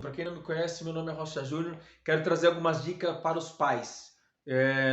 Para quem não me conhece, meu nome é Rocha Júnior. Quero trazer algumas dicas para os pais.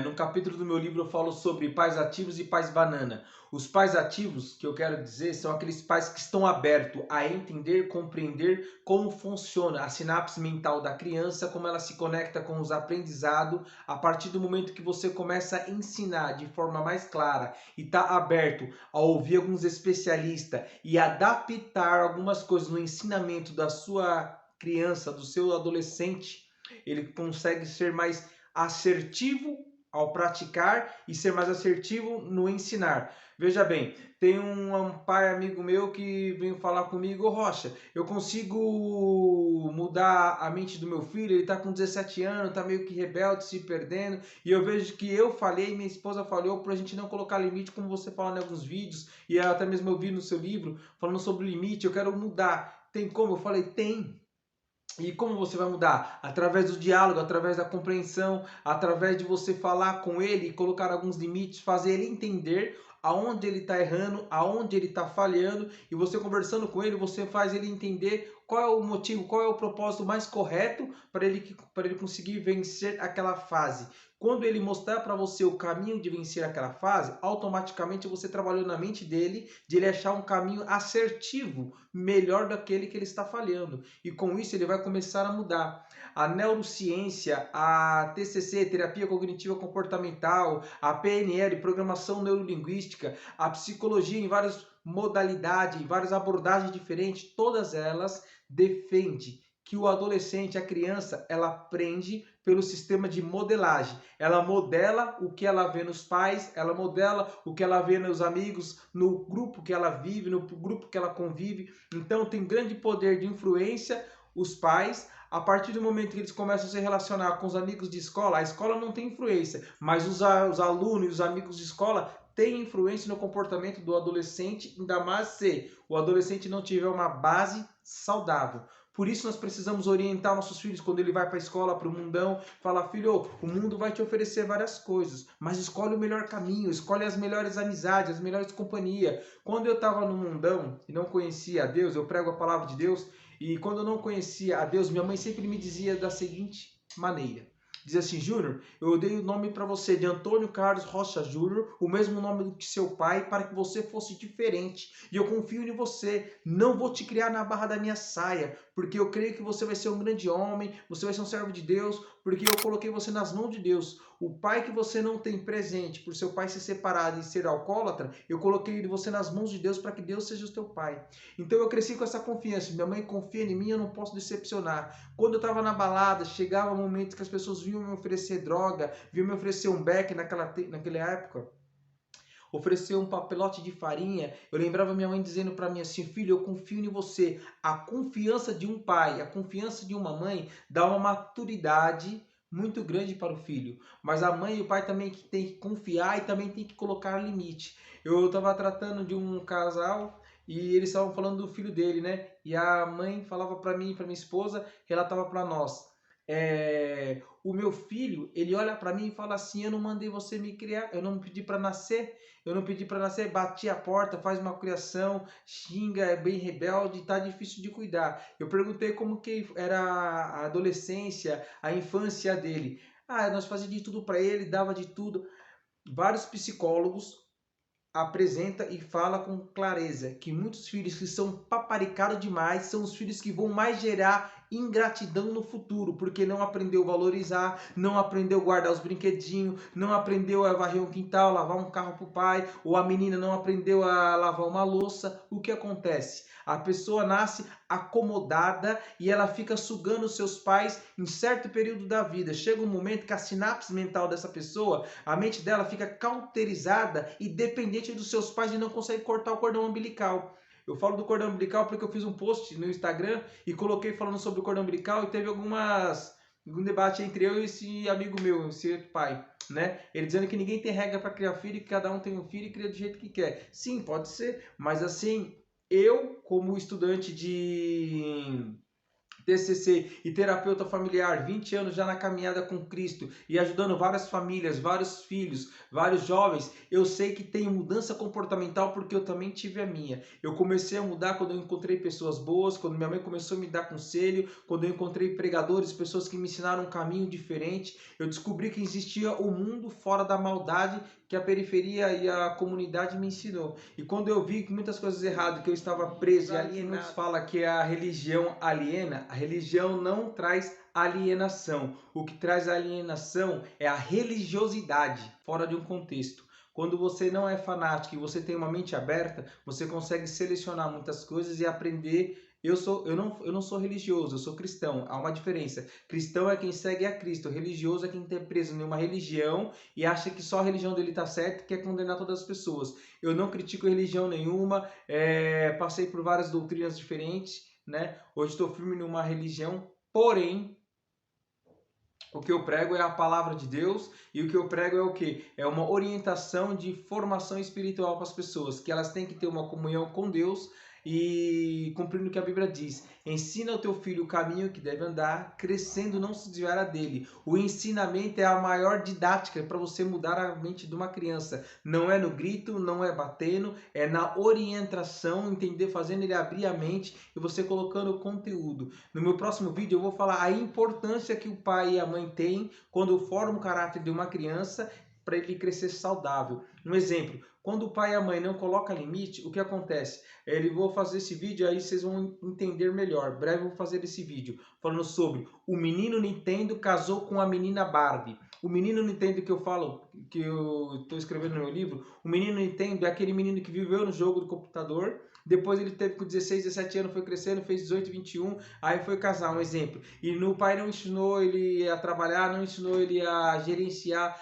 No capítulo do meu livro eu falo sobre pais ativos e pais banana. Os pais ativos, que eu quero dizer, são aqueles pais que estão abertos a entender, compreender como funciona a sinapse mental da criança, como ela se conecta com os aprendizados. A partir do momento que você começa a ensinar de forma mais clara e está aberto a ouvir alguns especialistas e adaptar algumas coisas no ensinamento da sua criança, do seu adolescente, ele consegue ser mais assertivo ao praticar e ser mais assertivo no ensinar. Veja bem, tem um pai amigo meu que veio falar comigo: "Ô Rocha, eu consigo mudar a mente do meu filho, ele está com 17 anos, está meio que rebelde, se perdendo, e eu vejo que eu falei, minha esposa falou para a gente não colocar limite, como você fala em alguns vídeos, e até mesmo eu vi no seu livro, falando sobre o limite, eu quero mudar. Tem como?" Eu falei: "Tem." E como você vai mudar? Através do diálogo, através da compreensão, através de você falar com ele e colocar alguns limites, fazer ele entender aonde ele está errando, aonde ele está falhando, e você conversando com ele, você faz ele entender qual é o motivo, qual é o propósito mais correto para ele conseguir vencer aquela fase. Quando ele mostrar para você o caminho de vencer aquela fase, automaticamente você trabalhou na mente dele, de ele achar um caminho assertivo, melhor daquele que ele está falhando. E com isso ele vai começar a mudar. A neurociência, a TCC, terapia cognitiva comportamental, a PNL, programação neurolinguística, a psicologia em várias modalidades, em várias abordagens diferentes, todas elas defendem que o adolescente, a criança, ela aprende pelo sistema de modelagem. Ela modela o que ela vê nos pais, ela modela o que ela vê nos amigos, no grupo que ela vive, no grupo que ela convive. Então tem grande poder de influência os pais. A partir do momento que eles começam a se relacionar com os amigos de escola, a escola não tem influência, mas os alunos e os amigos de escola têm influência no comportamento do adolescente, ainda mais se o adolescente não tiver uma base saudável. Por isso nós precisamos orientar nossos filhos quando ele vai para a escola, para o mundão, falar: "Filho, o mundo vai te oferecer várias coisas, mas escolhe o melhor caminho, escolhe as melhores amizades, as melhores companhias." Quando eu estava no mundão e não conhecia a Deus, eu prego a palavra de Deus, e quando eu não conhecia a Deus, minha mãe sempre me dizia da seguinte maneira: dizia assim: "Júnior, eu dei o nome para você de Antônio Carlos Rocha Júnior, o mesmo nome do que seu pai, para que você fosse diferente. E eu confio em você. Não vou te criar na barra da minha saia, porque eu creio que você vai ser um grande homem, você vai ser um servo de Deus, porque eu coloquei você nas mãos de Deus. O pai que você não tem presente, por seu pai ser separado e ser alcoólatra, eu coloquei você nas mãos de Deus para que Deus seja o teu pai." Então eu cresci com essa confiança. Minha mãe confia em mim, eu não posso decepcionar. Quando eu estava na balada, chegava momentos que as pessoas vinham me oferecer droga, vinham me oferecer um beck naquela época, oferecer um papelote de farinha. Eu lembrava minha mãe dizendo para mim assim: "Filho, eu confio em você." A confiança de um pai, a confiança de uma mãe dá uma maturidade muito grande para o filho. Mas a mãe e o pai também tem que confiar e também tem que colocar limite. Eu estava tratando de um casal e eles estavam falando do filho dele, né? E a mãe falava para mim, para minha esposa, relatava para nós: o meu filho, ele olha para mim e fala assim: "Eu não mandei você me criar, eu não pedi para nascer, eu não pedi para nascer." Bati a porta, faz uma criação, xinga, é bem rebelde, tá difícil de cuidar. Eu perguntei como que era a adolescência, a infância dele. Ah, nós fazíamos de tudo para ele, dava de tudo. Vários psicólogos apresenta e fala com clareza que muitos filhos que são paparicados demais são os filhos que vão mais gerar ingratidão no futuro, porque não aprendeu a valorizar, não aprendeu a guardar os brinquedinhos, não aprendeu a varrer um quintal, lavar um carro para o pai, ou a menina não aprendeu a lavar uma louça. O que acontece? A pessoa nasce acomodada e ela fica sugando seus pais em certo período da vida. Chega um momento que a sinapse mental dessa pessoa, a mente dela fica cauterizada e dependente dos seus pais e não consegue cortar o cordão umbilical. Eu falo do cordão umbilical porque eu fiz um post no Instagram e coloquei falando sobre o cordão umbilical, e teve algum debate entre eu e esse amigo meu, esse pai, né? Ele dizendo que ninguém tem regra para criar filho, que cada um tem um filho e cria do jeito que quer. Sim, pode ser, mas assim, eu como estudante de TCC e terapeuta familiar, 20 anos já na caminhada com Cristo e ajudando várias famílias, vários filhos, vários jovens, eu sei que tem mudança comportamental porque eu também tive a minha. Eu comecei a mudar quando eu encontrei pessoas boas, quando minha mãe começou a me dar conselho, quando eu encontrei pregadores, pessoas que me ensinaram um caminho diferente. Eu descobri que existia o mundo fora da maldade que a periferia e a comunidade me ensinou. E quando eu vi que muitas coisas erradas, que eu estava preso e alienado, muitos falam que a religião aliena, a religião não traz alienação. O que traz alienação é a religiosidade fora de um contexto. Quando você não é fanático e você tem uma mente aberta, você consegue selecionar muitas coisas e aprender. Eu não sou religioso, eu sou cristão. Há uma diferença. Cristão é quem segue a Cristo. Religioso é quem está preso em uma religião e acha que só a religião dele está certa e quer condenar todas as pessoas. Eu não critico religião nenhuma, passei por várias doutrinas diferentes, né? Hoje estou firme numa religião, porém, o que eu prego é a palavra de Deus e o que eu prego é o quê? É uma orientação de formação espiritual para as pessoas, que elas têm que ter uma comunhão com Deus e cumprindo o que a Bíblia diz. Ensina o teu filho o caminho que deve andar, crescendo não se desviará dele. O ensinamento é a maior didática para você mudar a mente de uma criança. Não é no grito, não é batendo, é na orientação, entender, fazendo ele abrir a mente e você colocando o conteúdo. No meu próximo vídeo eu vou falar a importância que o pai e a mãe têm quando formam o caráter de uma criança para ele crescer saudável. Um exemplo, quando o pai e a mãe não colocam limite, o que acontece? Vou fazer esse vídeo aí, vocês vão entender melhor. Breve eu vou fazer esse vídeo falando sobre o menino Nintendo casou com a menina Barbie. O menino Nintendo que eu falo, que eu estou escrevendo no meu livro, o menino Nintendo é aquele menino que viveu no jogo do computador, depois ele teve com 16, 17 anos, foi crescendo, fez 18, 21, aí foi casar, um exemplo. E o pai não ensinou ele a trabalhar, não ensinou ele a gerenciar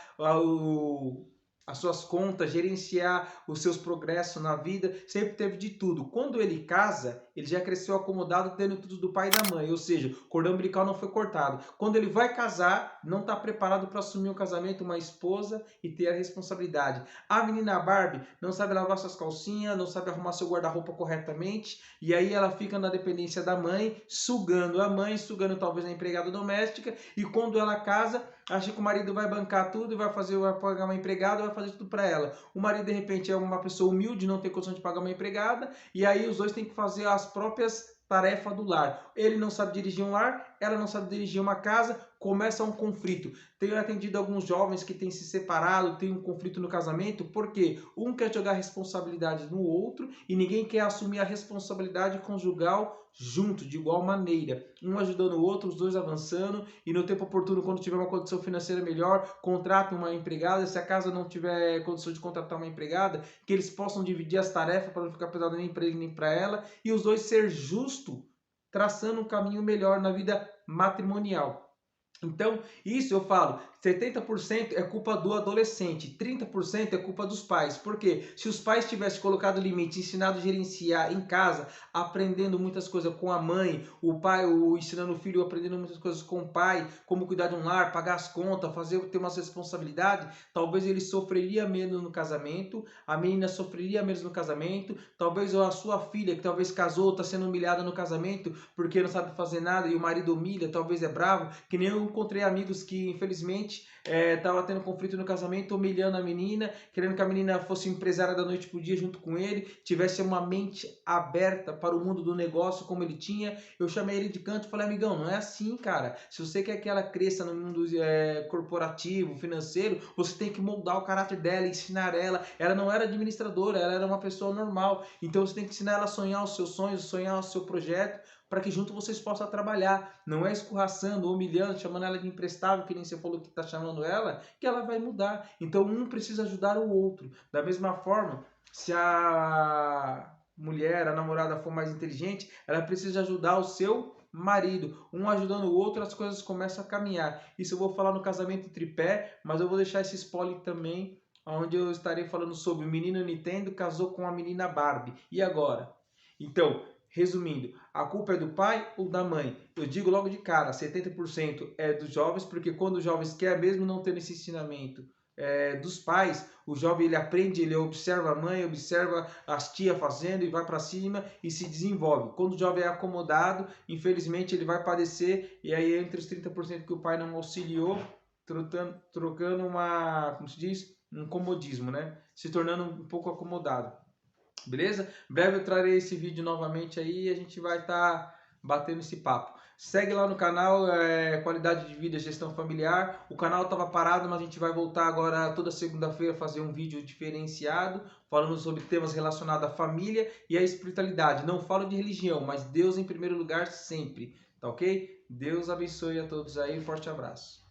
as suas contas, gerenciar os seus progressos na vida, sempre teve de tudo. Quando ele casa, ele já cresceu acomodado, tendo tudo do pai e da mãe, ou seja, o cordão umbilical não foi cortado. Quando ele vai casar, não está preparado para assumir o casamento, uma esposa e ter a responsabilidade. A menina Barbie não sabe lavar suas calcinhas, não sabe arrumar seu guarda-roupa corretamente, e aí ela fica na dependência da mãe, sugando a mãe, sugando talvez a empregada doméstica, e quando ela casa, acha que o marido vai bancar tudo e vai pagar uma empregada, vai fazer tudo para ela. O marido de repente é uma pessoa humilde, não tem condição de pagar uma empregada, e aí os dois têm que fazer as próprias tarefas do lar. Ele não sabe dirigir um lar, ela não sabe dirigir uma casa, começa um conflito. Tenho atendido alguns jovens que têm se separado, tem um conflito no casamento, porque um quer jogar responsabilidade no outro e ninguém quer assumir a responsabilidade conjugal junto, de igual maneira. Um ajudando o outro, os dois avançando, e no tempo oportuno, quando tiver uma condição financeira melhor, contrata uma empregada. Se a casa não tiver condição de contratar uma empregada, que eles possam dividir as tarefas para não ficar pesado nem para ele nem para ela, e os dois ser justo, traçando um caminho melhor na vida matrimonial. Então, isso eu falo, 70% é culpa do adolescente, 30% é culpa dos pais. Por quê? Se os pais tivessem colocado limite, ensinado a gerenciar em casa, aprendendo muitas coisas com a mãe, o pai ensinando o filho, aprendendo muitas coisas com o pai, como cuidar de um lar, pagar as contas, ter uma responsabilidade, talvez ele sofreria menos no casamento, a menina sofreria menos no casamento, talvez a sua filha, que talvez casou, está sendo humilhada no casamento porque não sabe fazer nada e o marido humilha, talvez é bravo, que nem eu encontrei amigos que infelizmente estava tendo conflito no casamento, humilhando a menina, querendo que a menina fosse empresária da noite pro dia junto com ele, tivesse uma mente aberta para o mundo do negócio como ele tinha. Eu chamei ele de canto e falei: amigão, não é assim, cara. Se você quer que ela cresça no mundo corporativo, financeiro, você tem que moldar o caráter dela, ensinar ela. Ela não era administradora, ela era uma pessoa normal. Então você tem que ensinar ela a sonhar os seus sonhos, sonhar o seu projeto, para que junto vocês possam trabalhar. Não é escorraçando, humilhando, chamando ela de imprestável, que nem você falou que está chamando ela, que ela vai mudar. Então um precisa ajudar o outro. Da mesma forma, se a mulher, a namorada for mais inteligente, ela precisa ajudar o seu marido. Um ajudando o outro, as coisas começam a caminhar. Isso eu vou falar no casamento tripé, mas eu vou deixar esse spoiler também, onde eu estarei falando sobre o menino Nintendo casou com a menina Barbie. E agora? Então, resumindo, a culpa é do pai ou da mãe? Eu digo logo de cara, 70% é dos jovens, porque quando os jovens querem mesmo não ter esse ensinamento, dos pais, o jovem ele aprende, ele observa a mãe, observa as tias fazendo e vai para cima e se desenvolve. Quando o jovem é acomodado, infelizmente ele vai padecer, e aí entre os 30% que o pai não auxiliou, trocando como se diz, um comodismo, né? Se tornando um pouco acomodado. Beleza? Em breve eu trarei esse vídeo novamente aí e a gente vai estar batendo esse papo. Segue lá no canal, Qualidade de Vida, Gestão Familiar. O canal estava parado, mas a gente vai voltar agora toda segunda-feira fazer um vídeo diferenciado, falando sobre temas relacionados à família e à espiritualidade. Não falo de religião, mas Deus em primeiro lugar sempre, tá ok? Deus abençoe a todos aí, forte abraço.